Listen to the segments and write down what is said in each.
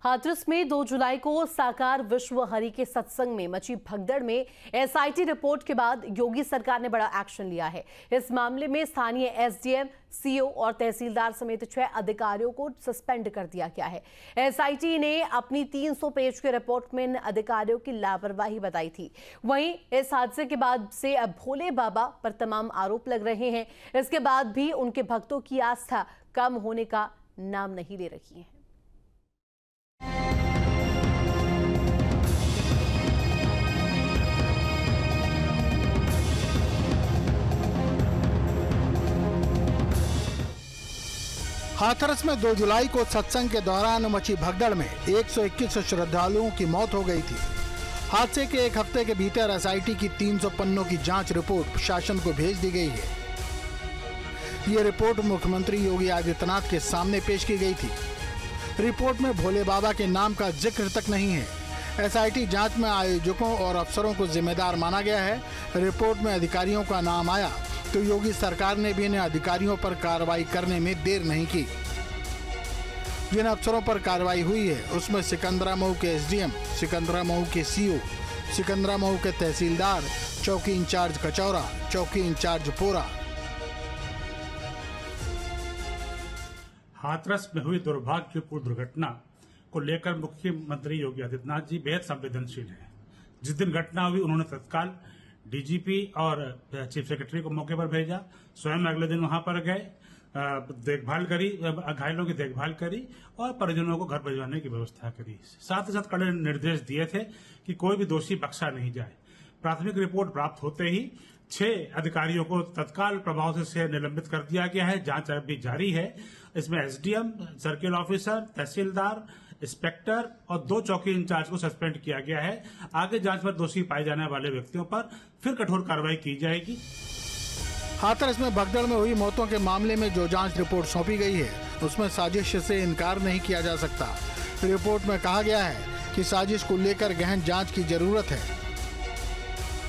हाथरस में 2 जुलाई को साकार विश्व हरि के सत्संग में मची भगदड़ में एसआईटी रिपोर्ट के बाद योगी सरकार ने बड़ा एक्शन लिया है। इस मामले में स्थानीय एसडीएम, सीओ और तहसीलदार समेत 6 अधिकारियों को सस्पेंड कर दिया गया है। एसआईटी ने अपनी 300 पेज के रिपोर्ट में इन अधिकारियों की लापरवाही बताई थी। वहीं इस हादसे के बाद से अब भोले बाबा पर तमाम आरोप लग रहे हैं। इसके बाद भी उनके भक्तों की आस्था कम होने का नाम नहीं ले रही है। हाथरस में 2 जुलाई को सत्संग के दौरान मची भगदड़ में 121 श्रद्धालुओं की मौत हो गई थी। हादसे के एक हफ्ते के भीतर एसआईटी की 300 पन्नों की जांच रिपोर्ट प्रशासन को भेज दी गई है। ये रिपोर्ट मुख्यमंत्री योगी आदित्यनाथ के सामने पेश की गई थी। रिपोर्ट में भोले बाबा के नाम का जिक्र तक नहीं है। एसआईटी जांच में आयोजकों और अफसरों को जिम्मेदार माना गया है। रिपोर्ट में अधिकारियों का नाम आया तो योगी सरकार ने भी इन्हें अधिकारियों पर कार्रवाई करने में देर नहीं की। जिन अफसरों पर कार्रवाई हुई है उसमें सिकंदरामऊ के एसडीएम, सिकंदरामऊ के सीओ, सिकंदरामऊ के तहसीलदार, चौकी इंचार्ज कचौरा, चौकी इंचार्ज पोरा। हाथरस में हुई दुर्भाग्यपूर्ण दुर्घटना को लेकर मुख्यमंत्री योगी आदित्यनाथ जी बेहद संवेदनशील हैं। जिस दिन घटना हुई उन्होंने तत्काल डीजीपी और चीफ सेक्रेटरी को मौके पर भेजा। स्वयं अगले दिन वहां पर गए, देखभाल करी, घायलों की देखभाल करी और परिजनों को घर भिजवाने की व्यवस्था करी। साथ ही साथ कड़े निर्देश दिए थे कि कोई भी दोषी बख्शा नहीं जाए। प्राथमिक रिपोर्ट प्राप्त होते ही 6 अधिकारियों को तत्काल प्रभाव से निलंबित कर दिया गया है। जांच अभी जारी है। इसमें एसडीएम, सर्किल ऑफिसर, तहसीलदार, इंस्पेक्टर और 2 चौकी इंचार्ज को सस्पेंड किया गया है। आगे जांच में दोषी पाए जाने वाले व्यक्तियों पर फिर कठोर कार्रवाई की जाएगी। हाथरस में भगदड़ में हुई मौतों के मामले में जो जांच रिपोर्ट सौंपी गई है उसमें साजिश से इनकार नहीं किया जा सकता। रिपोर्ट में कहा गया है कि साजिश को लेकर गहन जांच की जरूरत है।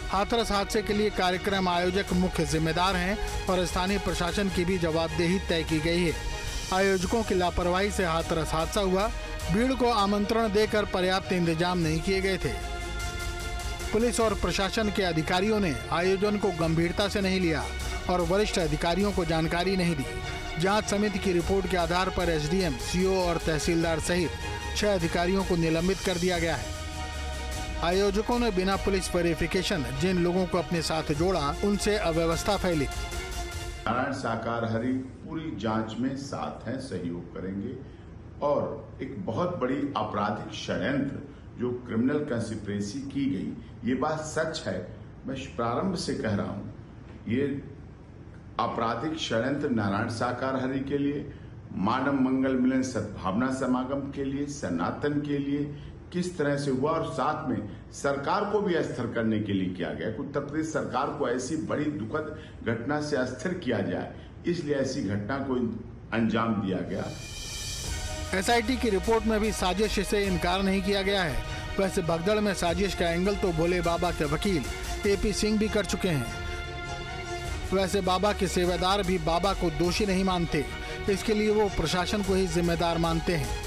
हाथरस हादसे के लिए कार्यक्रम आयोजक मुख्य जिम्मेदार हैं और स्थानीय प्रशासन की भी जवाबदेही तय की गई है। आयोजकों की लापरवाही से हाथरस हादसा हुआ। भीड़ को आमंत्रण देकर पर्याप्त इंतजाम नहीं किए गए थे। पुलिस और प्रशासन के अधिकारियों ने आयोजन को गंभीरता से नहीं लिया और वरिष्ठ अधिकारियों को जानकारी नहीं दी। जांच समिति की रिपोर्ट के आधार पर एसडीएम, सीओ और तहसीलदार सहित 6 अधिकारियों को निलंबित कर दिया गया है। आयोजकों ने बिना पुलिस वेरिफिकेशन जिन लोगों को अपने साथ जोड़ा उनसे अव्यवस्था फैली। नारायण साकार हरि पूरी जांच में साथ हैं, सहयोग करेंगे और एक बहुत बड़ी आपराधिक षड्यंत्र जो क्रिमिनल कंस्पिरेसी की गई, ये बात सच है। मैं प्रारंभ से कह रहा हूं, ये आपराधिक षड्यंत्र नारायण साकार हरि के लिए, मानव मंगल मिलन सद्भावना समागम के लिए, सनातन के लिए किस तरह से हुआ और साथ में सरकार को भी अस्थिर करने के लिए किया गया। उत्तर प्रदेश सरकार को ऐसी बड़ी दुखद घटना से अस्थिर किया जाए, इसलिए ऐसी घटना को अंजाम दिया गया। एसआईटी की रिपोर्ट में भी साजिश से इनकार नहीं किया गया है। वैसे भगदड़ में साजिश का एंगल तो भोले बाबा के वकील एपी सिंह भी कर चुके हैं। वैसे बाबा के सेवादार भी बाबा को दोषी नहीं मानते। इसके लिए वो प्रशासन को ही जिम्मेदार मानते हैं।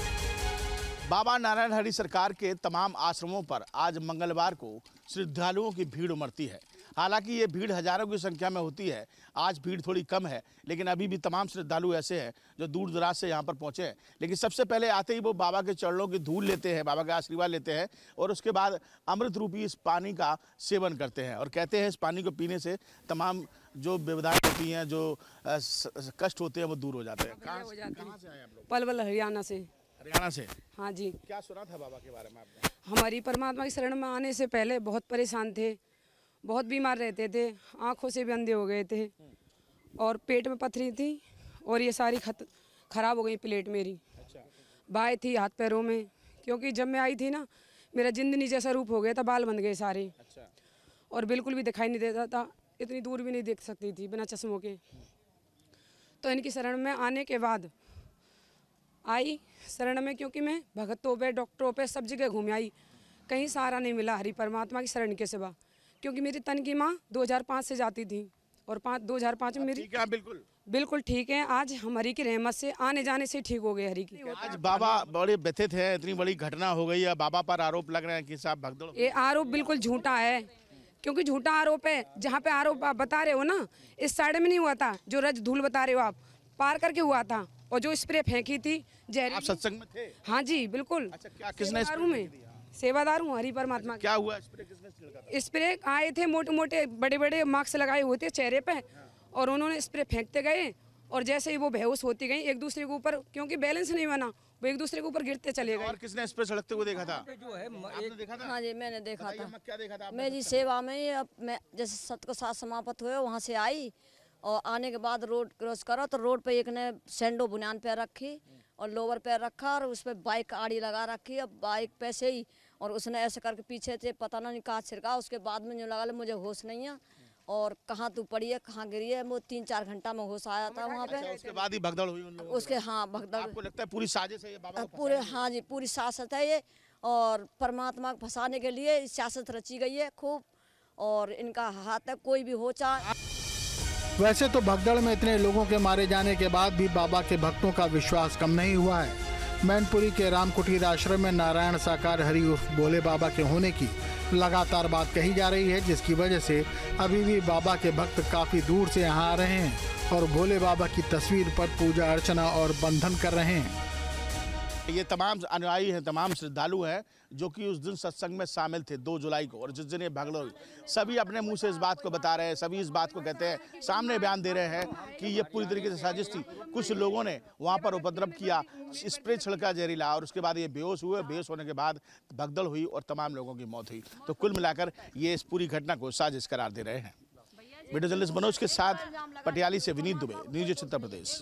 बाबा नारायण हरि सरकार के तमाम आश्रमों पर आज मंगलवार को श्रद्धालुओं की भीड़ उमड़ती है। हालांकि ये भीड़ हजारों की संख्या में होती है। आज भीड़ थोड़ी कम है, लेकिन अभी भी तमाम श्रद्धालु ऐसे हैं जो दूर दराज से यहाँ पर पहुँचे हैं। लेकिन सबसे पहले आते ही वो बाबा के चरणों की धूल लेते हैं, बाबा का आशीर्वाद लेते हैं और उसके बाद अमृत रूपी इस पानी का सेवन करते हैं और कहते हैं इस पानी को पीने से तमाम जो विविधाएं होती हैं, जो कष्ट होते हैं, वो दूर हो जाते हैं। कहाँ से आए आप लोग? पलवल, हरियाणा से। हरियाणा से? हाँ जी। क्या सुना था बाबा के बारे में आपने? हमारी परमात्मा की शरण में आने से पहले बहुत परेशान थे, बहुत बीमार रहते थे, आंखों से भी अंधे हो गए थे और पेट में पथरी थी और ये सारी खराब हो गई प्लेट मेरी। अच्छा। बाएं थी हाथ पैरों में, क्योंकि जब मैं आई थी ना मेरा जिंदनी जैसा रूप हो गया था, बाल बन गए सारे। अच्छा। और बिल्कुल भी दिखाई नहीं देता था, इतनी दूर भी नहीं देख सकती थी बिना चश्मों के। तो इनकी शरण में आने के बाद आई शरण में, क्योंकि मैं भगतों पे, डॉक्टरों पे, सब जगह घूम आई, कहीं सहारा नहीं मिला हरि परमात्मा की शरण के सिवा। क्योंकि मेरी तन की माँ 2005 से जाती थी और 2005 में मेरी क्या बिल्कुल बिल्कुल ठीक है। आज हम हरी की रहमत से आने जाने से ठीक हो गए हरी की। आज बाबा बड़े व्यथित हैं, इतनी बड़ी घटना हो गई है, बाबा पर आरोप लग रहे हैं कि साहब भगदड़। ये आरोप बिल्कुल झूठा है, क्योंकि झूठा आरोप है। जहाँ पे आरोप आप बता रहे हो ना, इस साइड में नहीं हुआ था, जो रज धूल बता रहे हो आप, पार करके हुआ था। और जो स्प्रे फेंकी थी जहरीली। आप सत्संग में थे? हाँ जी बिल्कुल। अच्छा, क्या किसने सेवादार हूँ मैं, सेवादार हूँ हरि परमात्मा। क्या हुआ? स्प्रे किसने छिड़का था? स्प्रे आए थे, मोटे मोटे बड़े बड़े मास्क लगाए हुए थे चेहरे पे, और उन्होंने स्प्रे फेंकते गए, और जैसे ही वो बेहोश होती गई एक दूसरे के ऊपर, क्योंकि बैलेंस नहीं बना, वो एक दूसरे के ऊपर गिरते चले गए। और किसने स्प्रे छिड़कते हुए देखा था? आपने देखा था? हाँ जी, मैंने देखा था। क्या देखा था? मैं जी सेवा में, अब मैं जैसे सत को साथ समाप्त हुए वहाँ से आई, और आने के बाद रोड क्रॉस करा तो रोड पे एक ने सैंडो बुनियान पैर रखी और लोअर पैर रखा, और उस पर बाइक आड़ी लगा रखी। अब बाइक पे से ही, और उसने ऐसे करके पीछे से पता नहीं कहाँ छिड़का। उसके बाद में जो लगा मुझे होश नहीं है, और कहाँ तू पड़ी है, कहाँ गिरी है। वो 3-4 घंटा में होश आया था वहाँ पे। उसके बाद ही भगदड़ हुई उन लोगों उसके हाँ भगदड़। आपको लगता है पूरी साजिश है ये बाबा को पूरे, हाँ जी पूरी साजिश है ये, और परमात्मा को फंसाने के लिए सियासत रची गई है खूब, और इनका हाथ है। कोई भी हो चाहे। वैसे तो भगदड़ में इतने लोगों के मारे जाने के बाद भी बाबा के भक्तों का विश्वास कम नहीं हुआ है। मैनपुरी के रामकुटीर आश्रम में नारायण साकार हरि उर्फ भोले बाबा के होने की लगातार बात कही जा रही है, जिसकी वजह से अभी भी बाबा के भक्त काफी दूर से यहाँ आ रहे हैं और भोले बाबा की तस्वीर पर पूजा अर्चना और बंधन कर रहे हैं। ये तमाम अनुयायी हैं, तमाम श्रद्धालु हैं जो कि उस दिन सत्संग में शामिल थे 2 जुलाई को, और जिस दिन ये भगदड़ हुई, सभी अपने मुंह से इस बात को बता रहे हैं, सभी इस बात को कहते हैं, सामने बयान दे रहे हैं कि ये पूरी तरीके से साजिश थी। कुछ लोगों ने वहाँ पर उपद्रव किया, स्प्रे छिड़का जहरीला, और उसके बाद ये बेहोश हुए। बेहोश होने के बाद भगदड़ हुई और तमाम लोगों की मौत हुई। तो कुल मिलाकर ये इस पूरी घटना को साजिश करार दे रहे हैं। वीडियो जर्नलिस्ट मनोज के साथ पटियाली से विनीत दुबे, न्यूज़ 8 उत्तर प्रदेश।